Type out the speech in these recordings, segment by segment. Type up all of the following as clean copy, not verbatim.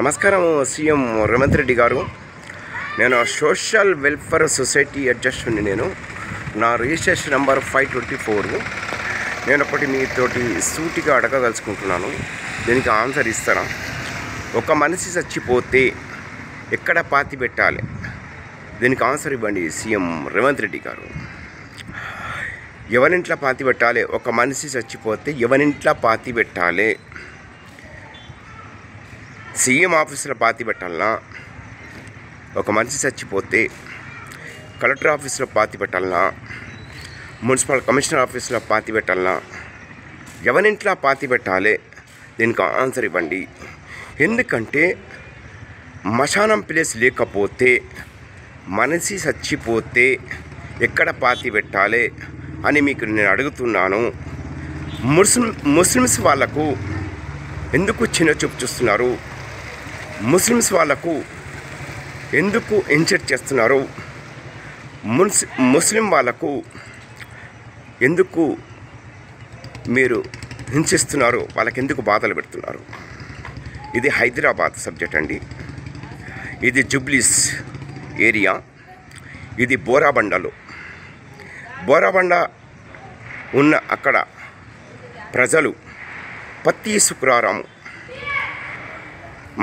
నమస్కారం సీఎం రేవంత్ రెడ్డి గారు. నేను సోషల్ వెల్ఫేర్ సొసైటీ అడ్జస్ట్ని. నా రిజిస్ట్రేషన్ నెంబర్ 524. నేను ఒకటి మీతోటి సూటిగా అడగదలుచుకుంటున్నాను. దీనికి ఆన్సర్ ఇస్తారా? ఒక మనిషి చచ్చిపోతే ఎక్కడ పాతి పెట్టాలి? దీనికి ఆన్సర్ ఇవ్వండి సీఎం రేవంత్ రెడ్డి గారు. ఎవరింట్లో పాతి పెట్టాలి? ఒక మనిషి చచ్చిపోతే ఎవరింట్లో పాతి పెట్టాలి? సీఎం ఆఫీసులో పాతి పెట్టాలన్నా, ఒక మనిషి చచ్చిపోతే కలెక్టర్ ఆఫీసులో పాతి పెట్టాలన్నా, మున్సిపల్ కమిషనర్ ఆఫీసులో పాతి పెట్టాలన్నా, ఎవరింట్లో పాతి పెట్టాలి? దీనికి ఆన్సర్ ఇవ్వండి. ఎందుకంటే మశానం ప్లేస్ లేకపోతే, మనిషి చచ్చిపోతే ఎక్కడ పాతి పెట్టాలి అని మీకు నేను అడుగుతున్నాను. ముస్లిమ్స్ వాళ్ళకు ఎందుకు చిన్న చూపు చూస్తున్నారు? ముస్లిమ్స్ వాళ్ళకు ఎందుకు ఇన్సల్ట్ చేస్తున్నారు? ముస్లిం వాళ్ళకు ఎందుకు మీరు హింసిస్తున్నారు? వాళ్ళకి ఎందుకు బాధలు పెడుతున్నారు? ఇది హైదరాబాద్ సబ్జెక్ట్ అండి. ఇది జుబ్లీస్ ఏరియా. ఇది బోరాబండలో. బోరాబండ ఉన్న అక్కడ ప్రజలు ప్రతి శుక్రవారం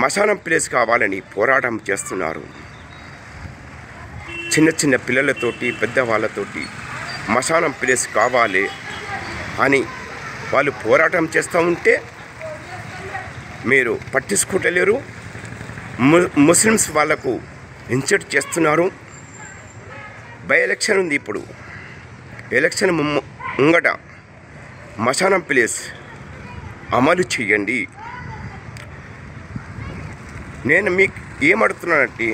మశానం ప్లేస్ కావాలని పోరాటం చేస్తున్నారు. చిన్న చిన్న పిల్లలతోటి పెద్దవాళ్ళతోటి మశానం ప్లేస్ కావాలి అని వాళ్ళు పోరాటం చేస్తూ ఉంటే మీరు పట్టించుకుంటలేరు. ముస్లిమ్స్ వాళ్ళకు ఇన్సల్ట్ చేస్తున్నారు. బై ఎలక్షన్ ఉంది. ఇప్పుడు ఎలక్షన్ ముంగట మశానం ప్లేస్ అమలు చేయండి. నేను మీకు ఏమడుగుతున్నానంటే,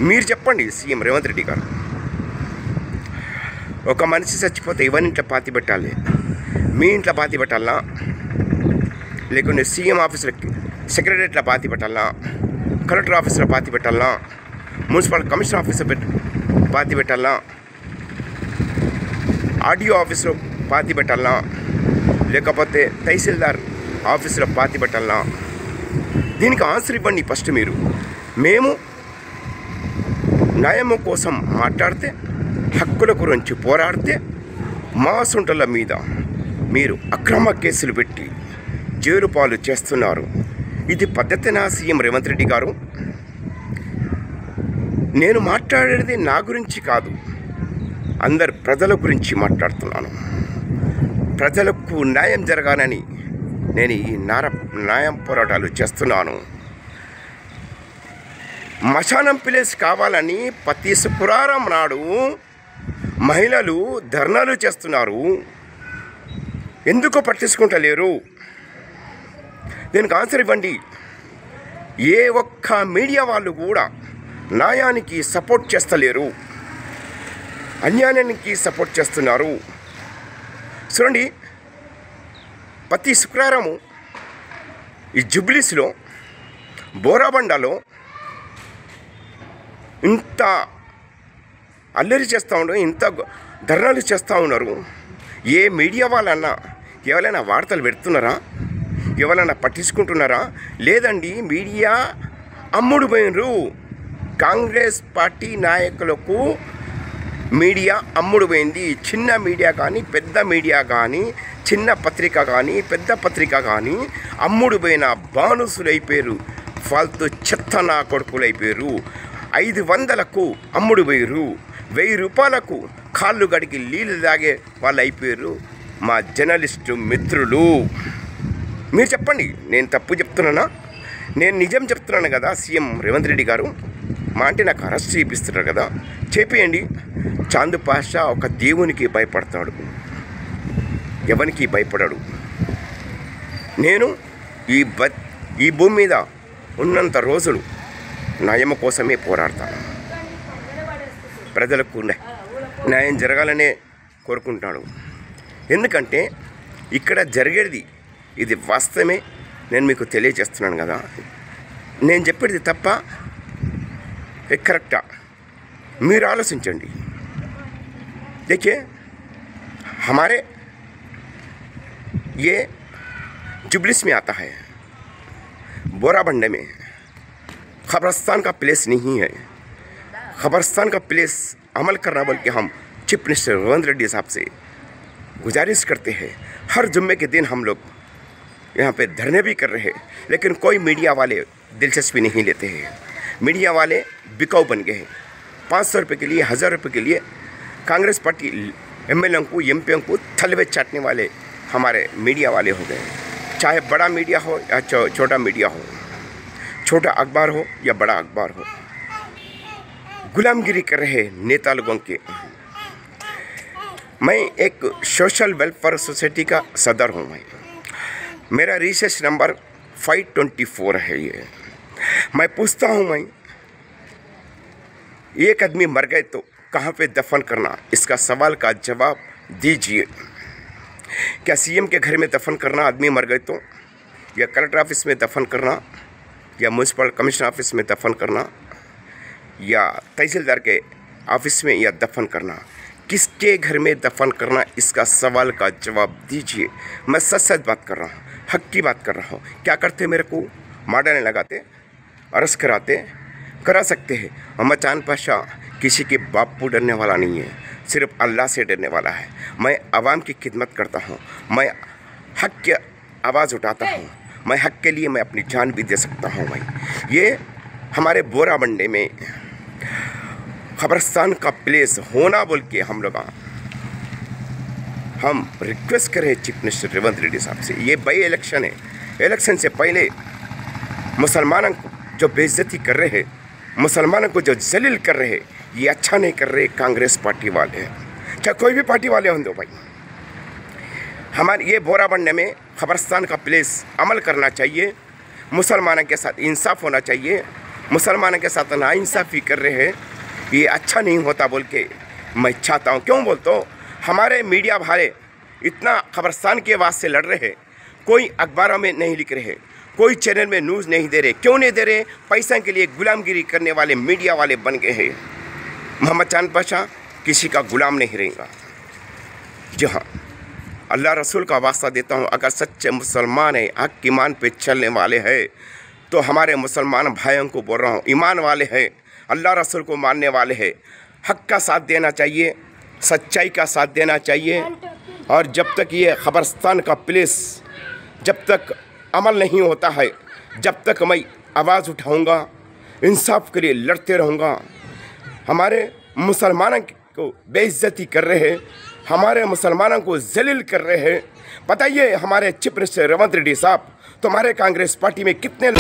మీరు చెప్పండి సీఎం రేవంత్ రెడ్డి గారు. ఒక మనిషి చచ్చిపోతే ఎవరింట్లో పాతి పెట్టాలి? మీ ఇంట్లో పాతి పెట్టాలా, లేకుంటే సీఎం ఆఫీసులో సెక్రటరియట్లో పాతి పెట్టాలా, కలెక్టర్ ఆఫీసులో పాతి పెట్టాలా, మున్సిపల్ కమిషనర్ ఆఫీసులో పాతి పెట్టాలా, ఆర్డీఓ ఆఫీసులో పాతి పెట్టాలా, లేకపోతే తహసీల్దార్ ఆఫీసులో పాతి పెట్టాలా? దీనికి ఆన్సర్ ఇవ్వండి ఫస్ట్ మీరు. మేము న్యాయం కోసం మాట్లాడితే, హక్కుల గురించి పోరాడితే, మా సొంటల మీద మీరు అక్రమ కేసులు పెట్టి జైలు పాలు చేస్తున్నారు. ఇది పద్ధతేనా సీఎం రేవంత్ రెడ్డి గారు? నేను మాట్లాడేది నా గురించి కాదు, అందరు ప్రజల గురించి మాట్లాడుతున్నాను. ప్రజలకు న్యాయం జరగాలని నేను ఈ న్యాయం పోరాటాలు చేస్తున్నాను. మశానం ప్లేస్ కావాలని ప్రతి శుక్రవారం నాడు మహిళలు ధర్నాలు చేస్తున్నారు. ఎందుకు పట్టించుకుంటలేరు? దీనికి ఆన్సర్ ఇవ్వండి. ఏ ఒక్క మీడియా వాళ్ళు కూడా న్యాయానికి సపోర్ట్ చేస్తలేరు, అన్యాయానికి సపోర్ట్ చేస్తున్నారు. చూడండి, ప్రతి శుక్రవారము ఈ జుబ్లీస్లో బోరాబండలో ఇంత అల్లరి చేస్తూ ఉన్నారు, ఇంత ధర్నాలు చేస్తూ ఉన్నారు. ఏ మీడియా వాళ్ళన్నా ఎవరైనా వార్తలు పెడుతున్నారా? ఎవరైనా పట్టించుకుంటున్నారా? లేదండి, మీడియా అమ్ముడు పోయినరు. కాంగ్రెస్ పార్టీ నాయకులకు మీడియా అమ్ముడు పోయింది. చిన్న మీడియా కానీ, పెద్ద మీడియా కానీ, చిన్న పత్రిక కానీ, పెద్ద పత్రిక కానీ అమ్ముడు పోయిన బానుసులైపోయారు. ఫాల్తు చెత్త నా కొడుకులైపోయారు. 500కు అమ్ముడు పోయారు. 1000 రూపాయలకు కాళ్ళు గడికి నీళ్ళు తాగే వాళ్ళు అయిపోయారు మా జర్నలిస్టు మిత్రులు. మీరు చెప్పండి, నేను తప్పు చెప్తున్నానా? నేను నిజం చెప్తున్నాను కదా సీఎం రేవంత్ రెడ్డి గారు. మా అంటే నాకు అరెస్ట్ చేపిస్తున్నారు కదా, చేపియండి. చాంద్ పాషా ఒక దేవునికి భయపడతాడు, ఎవరికి భయపడాడు. నేను ఈ భూమి మీద ఉన్నంత రోజులు న్యాయం కోసమే పోరాడతాను. ప్రజలకు న్యాయం జరగాలనే కోరుకుంటాడు. ఎందుకంటే ఇక్కడ జరిగేది ఇది వాస్తవమే. నేను మీకు తెలియజేస్తున్నాను కదా. నేను చెప్పేది తప్ప కరెక్టా? మీరు ఆలోచించండి. देखिए, हमारे ये जुबलिस में आता है, बोराबंडे में खबरस्तान का प्लेस नहीं है। खबरस्तान का प्लेस अमल करना बोल के हम चीफ मिनिस्टर रेवंत रेड्डी साहब से गुजारिश करते हैं। हर जुम्मे के दिन हम लोग यहाँ पे धरने भी कर रहे हैं, लेकिन कोई मीडिया वाले दिलचस्पी नहीं लेते हैं। मीडिया वाले बिकाऊ बन गए हैं। 500 रुपये के लिए, 1000 रुपये के लिए कांग्रेस पार्टी एमएलए को, एमपी को थलवे चाटने वाले हमारे मीडिया वाले हो गए। चाहे बड़ा मीडिया हो या छोटा मीडिया हो, छोटा अखबार हो या बड़ा अखबार हो, गुलामगिरी कर रहे नेता लोगों के। मैं एक सोशल वेलफेयर सोसाइटी का सदर हूँ। मेरा रिसर्च नंबर 524 है। ये मैं पूछता हूँ, मैं एक आदमी मर गए तो कहाँ पे दफन करना, इसका सवाल का जवाब दीजिए। क्या सीएम के घर में दफन करना आदमी मर गए तो, या कलेक्टर ऑफिस में दफन करना, या म्यूनसिपल कमिश्नर ऑफिस में दफन करना, या तहसीलदार के ऑफिस में या दफन करना, किसके घर में दफन करना, इसका सवाल का जवाब दीजिए। मैं सच सच बात कर रहा हूँ, हक की बात कर रहा हूँ। क्या करते मेरे को मारने लगाते, अरेस्ट कराते, करा सकते हैं। मोहम्मद चांद पाशा किसी के बाप को डरने वाला नहीं है, सिर्फ अल्लाह से डरने वाला है। मैं आवाम की खिदमत करता हूँ, मैं हक की आवाज़ उठाता हूँ, मैं हक के लिए मैं अपनी जान भी दे सकता हूँ। भाई ये हमारे बोराबंडे में खबरस्तान का प्लेस होना बोल के हम रिक्वेस्ट करें चीफ मिनिस्टर रेवंत रेड्डी साहब से। ये बाई इलेक्शन है, इलेक्शन से पहले मुसलमानों को जो बेइज्जती कर रहे हैं, मुसलमानों को जो जलील कर रहे हैं, ये अच्छा नहीं कर रहे कांग्रेस पार्टी वाले हैं, चाहे कोई भी पार्टी वाले हों। दो भाई हमारे ये बोराबंडे में खबरस्तान का प्लेस अमल करना चाहिए। मुसलमानों के साथ इंसाफ होना चाहिए। मुसलमानों के साथ नाइंसाफ़ी कर रहे हैं, ये अच्छा नहीं होता बोल के मैं चाहता हूँ। क्यों बोलते हो, हमारे मीडिया वाले इतना खबरस्तान के आवाज़ से लड़ रहे हैं, कोई अखबारों में नहीं लिख रहे, कोई चैनल में न्यूज़ नहीं दे रहे। क्यों नहीं दे रहे? पैसा के लिए गुलामगिरी करने वाले मीडिया वाले बन गए हैं। मोहम्मद चांद पाशा किसी का गुलाम नहीं रहेगा। जी हाँ, अल्लाह रसूल का वास्ता देता हूँ, अगर सच्चे मुसलमान है, हक की ईमान पे चलने वाले हैं, तो हमारे मुसलमान भाइयों को बोल रहा हूँ, ईमान वाले हैं, अल्लाह रसूल को मानने वाले हैं, हक का साथ देना चाहिए, सच्चाई का साथ देना चाहिए। और जब तक ये खबरस्तान का प्लेस जब तक अमल नहीं होता है, जब तक मैं आवाज़ उठाऊंगा, इंसाफ के लिए लड़ते रहूँगा। हमारे मुसलमानों को बेइज्जती कर रहे हैं, हमारे मुसलमानों को जलील कर रहे हैं। बताइए हमारे चीफ मिनिस्टर रेवंत रेड्डी साहब, तुम्हारे कांग्रेस पार्टी में कितने